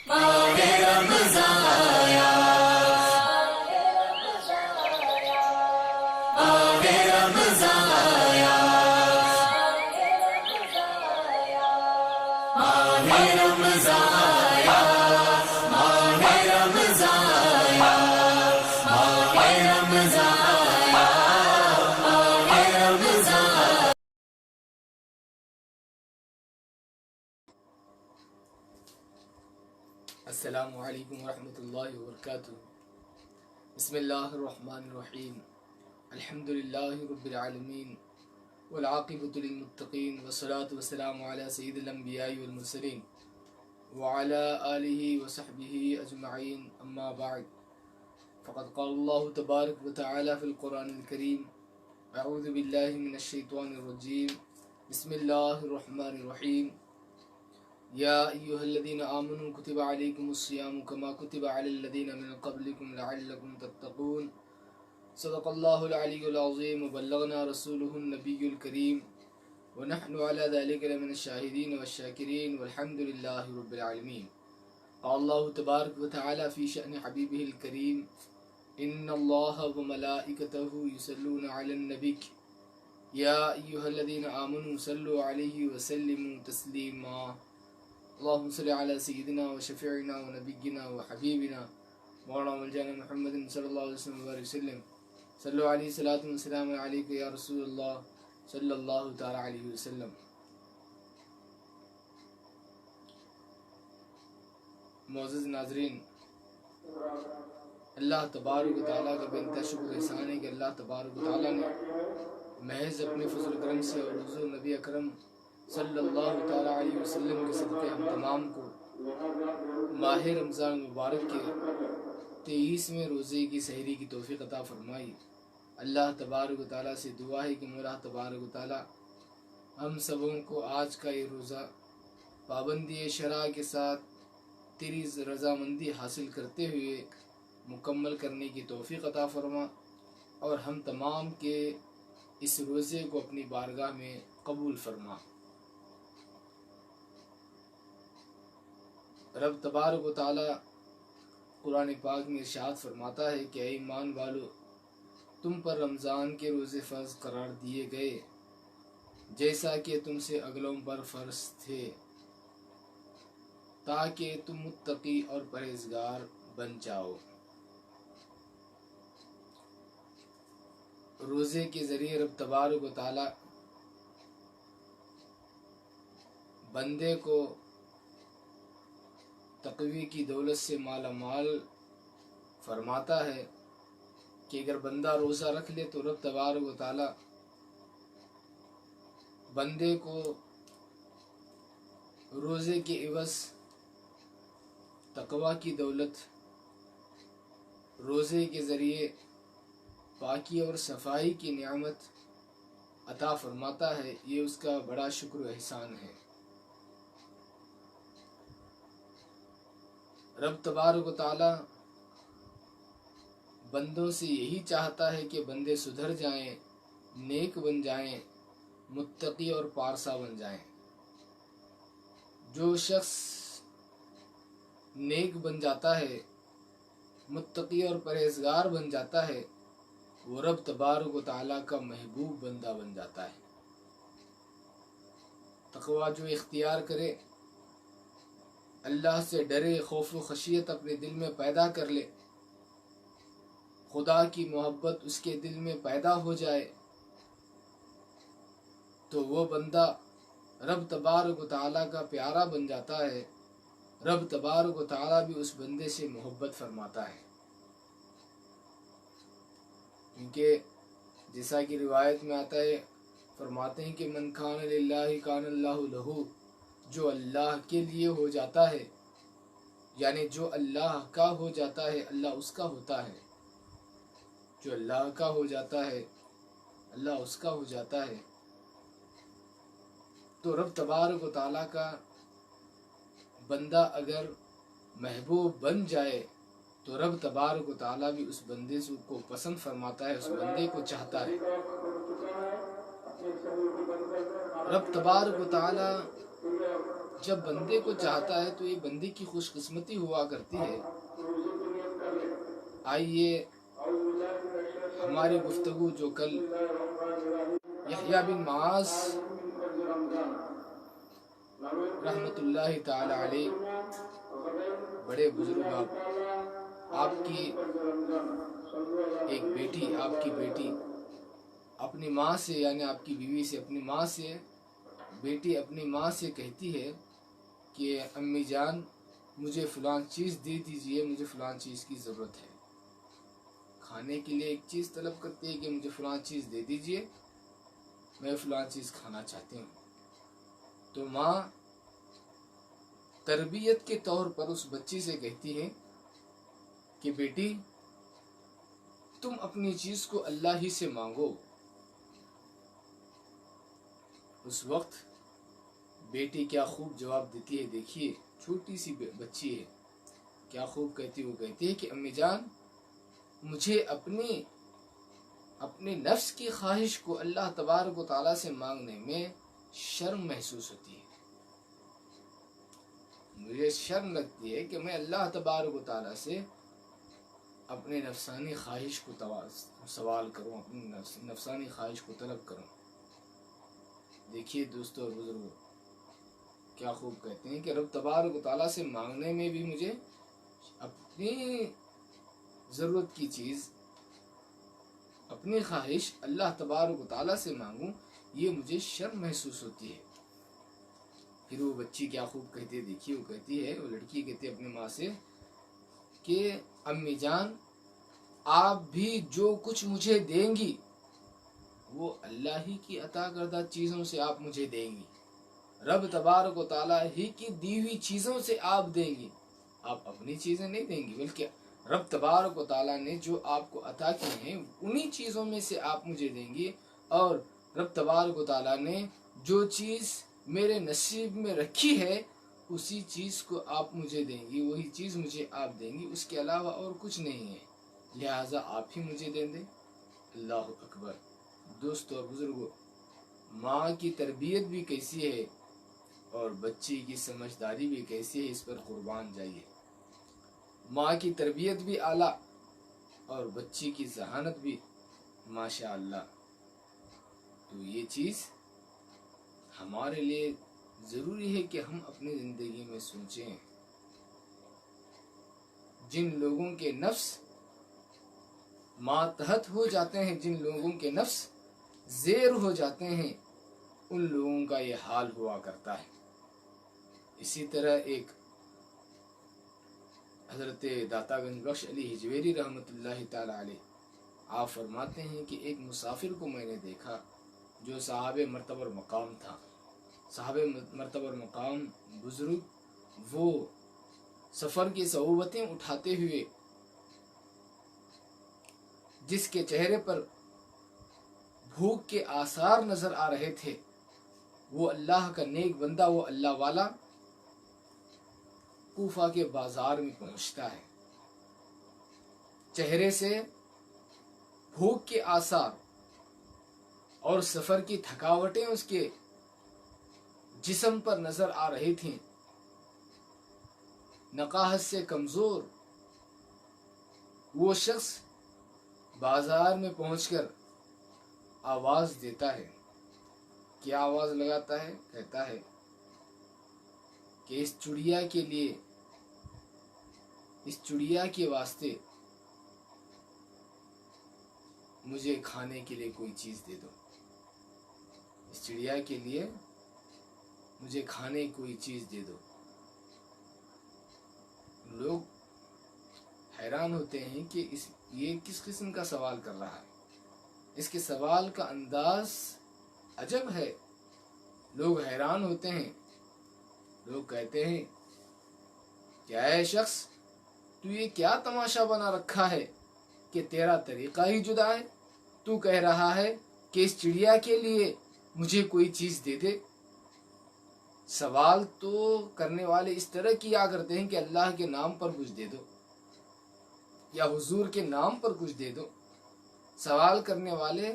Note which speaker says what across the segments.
Speaker 1: ماہ رمضان آیا، ماہ رمضان آیا، ماہ رمضان آیا، ماہ رمضان آیا، ماہ رمضان آیا، ماہ رمضان۔ السلام علیکم ورحمۃ اللہ وبرکاتہ۔ بسم اللہ الرحمن الرحیم، الحمد للہ رب العالمین، والعاقبۃ للمتقین، والصلاۃ والسلام علی سید الانبیاء والمرسلین وعلی آلہ وصحبہ اجمعین، اما بعد، فقد قال اللہ تبارک وتعالی فی القرآن الکریم، اعوذ باللہ من الشیطان الرجیم، بسم اللہ الرحمن الرحیم، یا ایہا الذین آمنوا کتب علیکم الصیام کما کتب علی الذین من قبلکم لعلکم تتقون۔ صدق اللہ العلی العظیم وبلغنا رسولہ النبی الکریم ونحن علی ذلک لمن الشاہدین والشاکرین والحمد للہ رب العالمین۔ قال اللہ تبارک وتعالی فی شأن حبیبہ الکریم، ان اللہ وملائکتہ یصلون علی النبی یا ایہا الذین آمنوا صلوا علیہ وسلموا تسلیما۔ اللہم صلی علی سیدنا و شفیعنا و نبینا و حبیبنا مولانا ملجانا محمد صلی اللہ علیہ وسلم وبارک وسلم، صلو علیہ صلاۃ و سلام علیک یا رسول اللہ صلی اللہ تعالی علیہ وسلم۔ معزز ناظرین، اللہ تبارک و تعالیٰ کا بے انتہا شکر احسان ہے کہ اللہ تبارک و تعالیٰ نے محض اپنے فضل و کرم سے اور حضور نبی اکرم صلی اللہ تعالیٰ علیہ وسلم کے صدقے ہم تمام کو ماہ رمضان مبارک کے 23ویں روزے کی سحری کی توفیق عطا فرمائی۔ اللہ تبارک و تعالیٰ سے دعا ہے کہ مولا تبارک و تعالیٰ ہم سبوں کو آج کا یہ روزہ پابندی شرع کے ساتھ تیری رضامندی حاصل کرتے ہوئے مکمل کرنے کی توفیق عطا فرما، اور ہم تمام کے اس روزے کو اپنی بارگاہ میں قبول فرما۔ رب تبارک و تعالیٰ قرآن پاک میں ارشاد فرماتا ہے کہ اے ایمان والو، تم پر رمضان کے روزے فرض قرار دیے گئے جیسا کہ تم سے اگلوں پر فرض تھے، تاکہ تم متقی اور پرہیزگار بن جاؤ۔ روزے کے ذریعے رب تبارک و تعالیٰ بندے کو تقوی کی دولت سے مالا مال فرماتا ہے کہ اگر بندہ روزہ رکھ لے تو رب تبارک و تعالیٰ بندے کو روزے کے عوض تقوی کی دولت، روزے کے ذریعے پاکی اور صفائی کی نعمت عطا فرماتا ہے۔ یہ اس کا بڑا شکر و احسان ہے۔ رب تبارک و تعالی بندوں سے یہی چاہتا ہے کہ بندے سدھر جائیں، نیک بن جائیں، متقی اور پارسا بن جائیں۔ جو شخص نیک بن جاتا ہے، متقی اور پرہیزگار بن جاتا ہے، وہ رب تبارک و تعالیٰ کا محبوب بندہ بن جاتا ہے۔ تقوی جو اختیار کرے، اللہ سے ڈرے، خوف و خشیت اپنے دل میں پیدا کر لے، خدا کی محبت اس کے دل میں پیدا ہو جائے، تو وہ بندہ رب تبارک و تعالیٰ کا پیارا بن جاتا ہے۔ رب تبارک و تعالیٰ بھی اس بندے سے محبت فرماتا ہے، کیونکہ جیسا کہ روایت میں آتا ہے، فرماتے ہیں کہ من کان للہ کان اللہ لہو، جو اللہ کے لیے ہو جاتا ہے، یعنی جو اللہ کا ہو جاتا ہے اللہ اس کا ہوتا ہے، جو اللہ کا ہو جاتا ہے اللہ اس کا ہو جاتا ہے۔ تو رب تبارک و تعالیٰ کا بندہ اگر محبوب بن جائے تو رب تبارک و تعالیٰ بھی اس بندے کو پسند فرماتا ہے، اس بندے کو چاہتا ہے۔ رب تبارک و تعالیٰ جب بندے کو چاہتا ہے تو یہ بندے کی خوش قسمتی ہوا کرتی ہے۔ آئیے ہماری گفتگو جو کل یحییٰ بن معاذ رحمت اللہ تعالی علیہ بڑے بزرگ آپ کی ایک بیٹی، آپ کی بیٹی اپنی ماں سے، یعنی آپ کی بیوی سے، اپنی ماں سے، بیٹی اپنی ماں سے کہتی ہے کہ امی جان مجھے فلاں چیز دے دیجئے، مجھے فلاں چیز کی ضرورت ہے۔ کھانے کے لیے ایک چیز طلب کرتی ہے کہ مجھے فلاں چیز دے دیجئے، میں فلاں چیز کھانا چاہتی ہوں۔ تو ماں تربیت کے طور پر اس بچی سے کہتی ہے کہ بیٹی تم اپنی چیز کو اللہ ہی سے مانگو۔ اس وقت بیٹی کیا خوب جواب دیتی ہے، دیکھیے چھوٹی سی بچی ہے، کیا خوب کہتی ہے، وہ کہتی ہے کہ امی جان مجھے اپنے نفس کی خواہش کو اللہ تبارک و تعالیٰ سے مانگنے میں شرم محسوس ہوتی ہے۔ مجھے شرم لگتی ہے کہ میں اللہ تبارک و تعالیٰ سے اپنے نفسانی خواہش کو سوال کروں، اپنی نفسانی خواہش کو طلب کروں۔ دیکھیے دوستو اور بزرگوں کیا خوب کہتے ہیں کہ رب تبارک و تعالیٰ سے مانگنے میں بھی مجھے اپنی ضرورت کی چیز، اپنی خواہش اللہ تبارک و تعالیٰ سے مانگوں، یہ مجھے شرم محسوس ہوتی ہے۔ پھر وہ بچی کیا خوب کہتی ہے، دیکھیے وہ کہتی ہے، وہ لڑکی کہتی ہے اپنی ماں سے کہ امی جان آپ بھی جو کچھ مجھے دیں گی وہ اللہ ہی کی عطا کردہ چیزوں سے آپ مجھے دیں گی، رب تبارک و تعالیٰ ہی کی دی ہوئی چیزوں سے آپ دیں گی، آپ اپنی چیزیں نہیں دیں گی، بلکہ رب تبارک و تعالیٰ نے جو آپ کو عطا کی ہیں انہی چیزوں میں سے آپ مجھے دیں گی، اور رب تبارک و تعالیٰ نے جو چیز میرے نصیب میں رکھی ہے اسی چیز کو آپ مجھے دیں گی، وہی چیز مجھے آپ دیں گی، اس کے علاوہ اور کچھ نہیں ہے، لہٰذا آپ ہی مجھے دیں دیں۔ اللہ اکبر۔ دوستو اور بزرگوں ماں کی تربیت بھی کیسی ہے اور بچی کی سمجھداری بھی کیسی ہے، اس پر قربان جائیے۔ ماں کی تربیت بھی اعلیٰ اور بچی کی ذہانت بھی ماشاء اللہ۔ تو یہ چیز ہمارے لیے ضروری ہے کہ ہم اپنی زندگی میں سوچیں۔ جن لوگوں کے نفس ماتحت ہو جاتے ہیں، جن لوگوں کے نفس زیر ہو جاتے ہیں، ان لوگوں کا یہ حال ہوا کرتا ہے۔ اسی طرح ایک حضرت داتا گنج بخش علی ہجویری رحمت اللہ تعالی علیہ آپ فرماتے ہیں کہ ایک مسافر کو میں نے دیکھا جو صاحب مرتبہ مقام تھا، صاحب مرتبہ مقام بزرگ، وہ سفر کی صعوبتیں اٹھاتے ہوئے جس کے چہرے پر بھوک کے آثار نظر آ رہے تھے، وہ اللہ کا نیک بندہ، وہ اللہ والا کوفہ کے بازار میں پہنچتا ہے، چہرے سے بھوک کے آثار اور سفر کی تھکاوٹیں اس کے جسم پر نظر آ رہی تھیں، نقاہت سے کمزور وہ شخص بازار میں پہنچ کر آواز دیتا ہے۔ کیا آواز لگاتا ہے؟ کہتا ہے کہ اس چڑیا کے لیے، اس چڑیا کے واسطے مجھے کھانے کے لیے کوئی چیز دے دو، اس چڑیا کے لیے مجھے کھانے کوئی چیز دے دو۔ لوگ حیران ہوتے ہیں کہ یہ کس قسم کا سوال کر رہا ہے، اس کے سوال کا انداز عجب ہے، لوگ حیران ہوتے ہیں، لوگ کہتے ہیں کہ اے شخص تو یہ کیا تماشا بنا رکھا ہے کہ تیرا طریقہ ہی جدا ہے، تو کہہ رہا ہے کہ اس چڑیا کے لیے مجھے کوئی چیز دے دے۔ سوال تو کرنے والے اس طرح کیا کرتے ہیں کہ اللہ کے نام پر کچھ دے دو یا حضور کے نام پر کچھ دے دو، سوال کرنے والے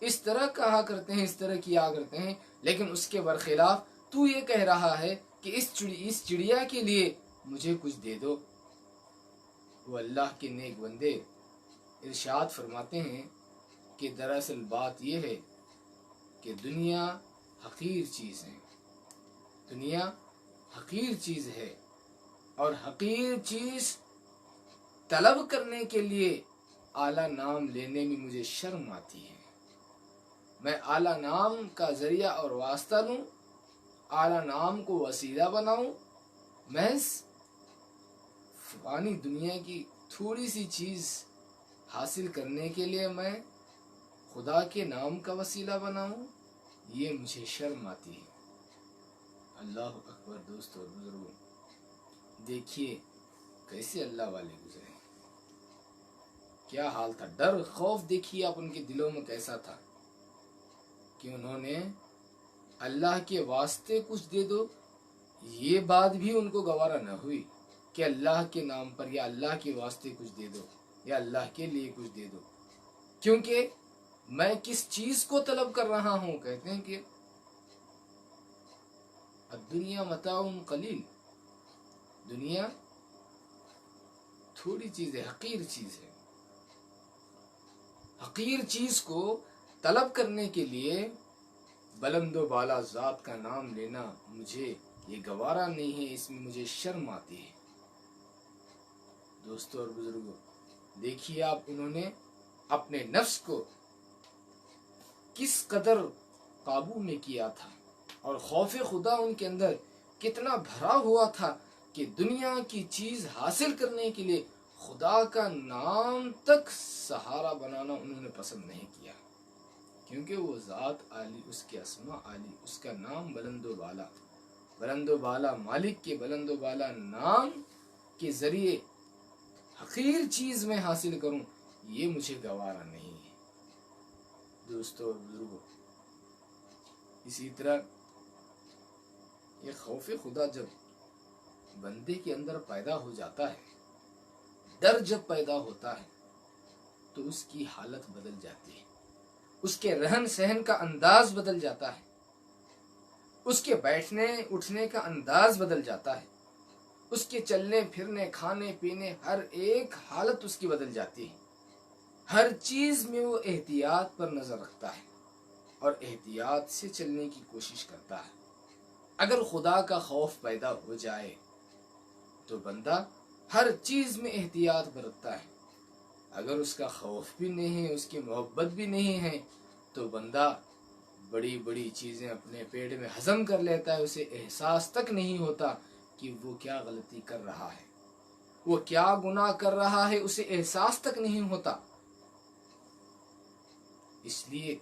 Speaker 1: اس طرح کہا کرتے ہیں، اس طرح کیا کرتے ہیں، لیکن اس کے برخلاف تو یہ کہہ رہا ہے کہ اس چڑیا کے لیے مجھے کچھ دے دو۔ وہ اللہ کے نیک بندے ارشاد فرماتے ہیں کہ دراصل بات یہ ہے کہ دنیا حقیر چیز ہے، دنیا حقیر چیز ہے، اور حقیر چیز طلب کرنے کے لیے اعلیٰ نام لینے میں مجھے شرم آتی ہے۔ میں اعلیٰ نام کا ذریعہ اور واسطہ لوں، اعلیٰ نام کو وسیلہ بناؤں، محض فانی دنیا کی تھوڑی سی چیز حاصل کرنے کے لیے میں خدا کے نام کا وسیلہ بناؤں، یہ مجھے شرم آتی ہے۔ اللہ اکبر۔ دوستو اور بزرگوں، دیکھیے کیسے اللہ والے گزرے، کیا حال تھا، ڈر خوف دیکھیے آپ ان کے دلوں میں کیسا تھا کہ انہوں نے اللہ کے واسطے کچھ دے دو، یہ بات بھی ان کو گوارا نہ ہوئی کہ اللہ کے نام پر یا اللہ کے واسطے کچھ دے دو یا اللہ کے لیے کچھ دے دو، کیونکہ میں کس چیز کو طلب کر رہا ہوں؟ کہتے ہیں کہ الدنیا متاع قلیل، دنیا تھوڑی چیز ہے، حقیر چیز ہے۔ حقیر چیز کو طلب کرنے کے لیے بلند و بالا ذات کا نام لینا مجھے یہ گوارا نہیں ہے، اس میں مجھے شرم آتی ہے۔ دوستو اور بزرگوں، دیکھیے آپ انہوں نے اپنے نفس کو کس قدر قابو میں کیا تھا، اور خوف خدا ان کے اندر کتنا بھرا ہوا تھا کہ دنیا کی چیز حاصل کرنے کے لیے خدا کا نام تک سہارا بنانا انہوں نے پسند نہیں کیا، کیونکہ وہ ذات عالی، اس کے اسماء عالی، اس کا نام بلند و بالا، بلند و بالا مالک کے بلند و بالا نام کے ذریعے حقیر چیز میں حاصل کروں، یہ مجھے گوارا نہیں ہے۔ دوستو اور بزرگوں، اسی طرح یہ خوف خدا جب بندے کے اندر پیدا ہو جاتا ہے، ڈر جب پیدا ہوتا ہے تو اس کی حالت بدل جاتی ہے، اس کے رہن سہن کا انداز بدل جاتا ہے، اس کے بیٹھنے اٹھنے کا انداز بدل جاتا ہے، اس کے چلنے پھرنے کھانے پینے ہر ایک حالت اس کی بدل جاتی ہے۔ ہر چیز میں وہ احتیاط پر نظر رکھتا ہے اور احتیاط سے چلنے کی کوشش کرتا ہے۔ اگر خدا کا خوف پیدا ہو جائے تو بندہ ہر چیز میں احتیاط برتتا ہے، اگر اس کا خوف بھی نہیں ہے، اس کی محبت بھی نہیں ہے، تو بندہ بڑی بڑی چیزیں اپنے پیٹ میں ہضم کر لیتا ہے، اسے احساس تک نہیں ہوتا کہ وہ کیا غلطی کر رہا ہے، وہ کیا گناہ کر رہا ہے، اسے احساس تک نہیں ہوتا۔ اس لیے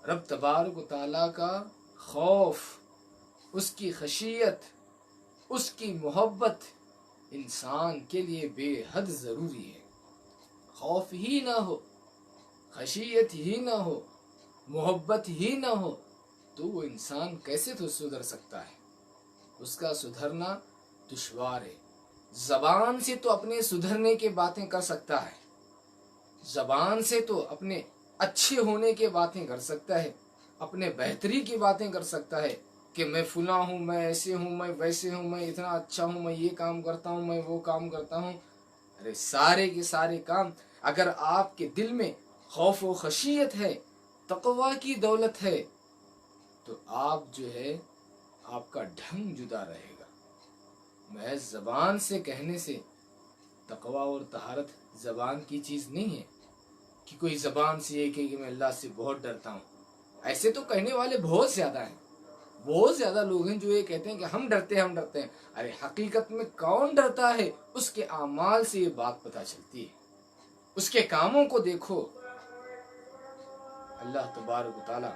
Speaker 1: رب تبارک و تعالیٰ کا خوف، اس کی خشیت، اس کی محبت انسان کے لیے بے حد ضروری ہے۔ خوف ہی نہ ہو، خشیت ہی نہ ہو، محبت ہی نہ ہو تو وہ انسان کیسے تو سدھر سکتا ہے؟ اس کا سدھرنا دشوار ہے۔ زبان سے تو اپنے سدھرنے کی باتیں کر سکتا ہے، زبان سے تو اپنے اچھے ہونے کی باتیں کر سکتا ہے، اپنے بہتری کی باتیں کر سکتا ہے کہ میں فلاں ہوں، میں ایسے ہوں، میں ویسے ہوں، میں اتنا اچھا ہوں، میں یہ کام کرتا ہوں، میں وہ کام کرتا ہوں۔ ارے سارے کے سارے کام اگر آپ کے دل میں خوف و خشیت ہے، تقوی کی دولت ہے، تو آپ جو ہے آپ کا ڈھنگ جدا رہے گا۔ محض زبان سے کہنے سے تقوی اور طہارت زبان کی چیز نہیں ہے کہ کوئی زبان سے یہ کہے کہ میں اللہ سے بہت ڈرتا ہوں۔ ایسے تو کہنے والے بہت زیادہ ہیں، بہت زیادہ لوگ ہیں جو یہ کہتے ہیں کہ ہم ڈرتے ہیں، ہم ڈرتے ہیں۔ ارے حقیقت میں کون ڈرتا ہے؟ اس کے اعمال سے یہ بات پتہ چلتی ہے، اس کے کاموں کو دیکھو۔ اللہ تبارک و تعالی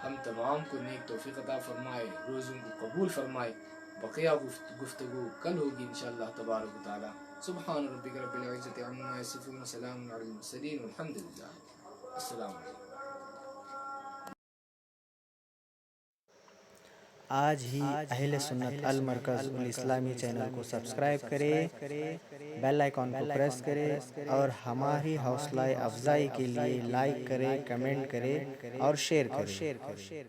Speaker 1: ہم تمام کو نیک توفیق عطا فرمائے، روزوں کو قبول فرمائے۔ بقیہ گفتگو کل ہوگی انشاءاللہ تبارک و تعالی۔ سبحان ربک رب العزت عما یصفون، سلام علی المرسلین، والحمد للہ۔ السلام علیکم۔
Speaker 2: آج ہی اہل سنت المرکز الاسلامی چینل کو سبسکرائب کرے، بیل آئیکن کو پریس کرے اور ہماری حوصلہ افزائی کے لیے لائک کرے، کمنٹ کرے اور شیئر کرے۔